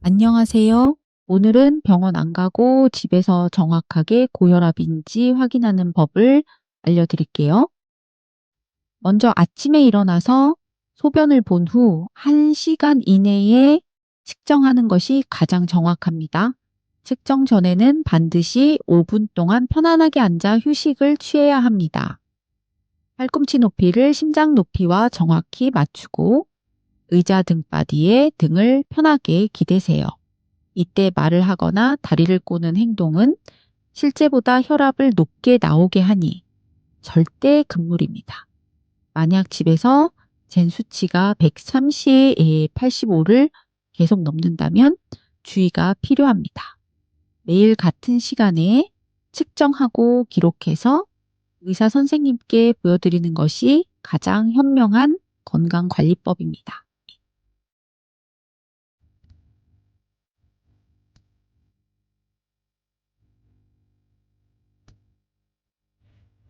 안녕하세요. 오늘은 병원 안 가고 집에서 정확하게 고혈압인지 확인하는 법을 알려드릴게요. 먼저 아침에 일어나서 소변을 본 후 1시간 이내에 측정하는 것이 가장 정확합니다. 측정 전에는 반드시 5분 동안 편안하게 앉아 휴식을 취해야 합니다. 팔꿈치 높이를 심장 높이와 정확히 맞추고 의자 등바디에 등을 편하게 기대세요. 이때 말을 하거나 다리를 꼬는 행동은 실제보다 혈압을 높게 나오게 하니 절대 금물입니다. 만약 집에서 잰 수치가 130에 85를 계속 넘는다면 주의가 필요합니다. 매일 같은 시간에 측정하고 기록해서 의사 선생님께 보여드리는 것이 가장 현명한 건강관리법입니다.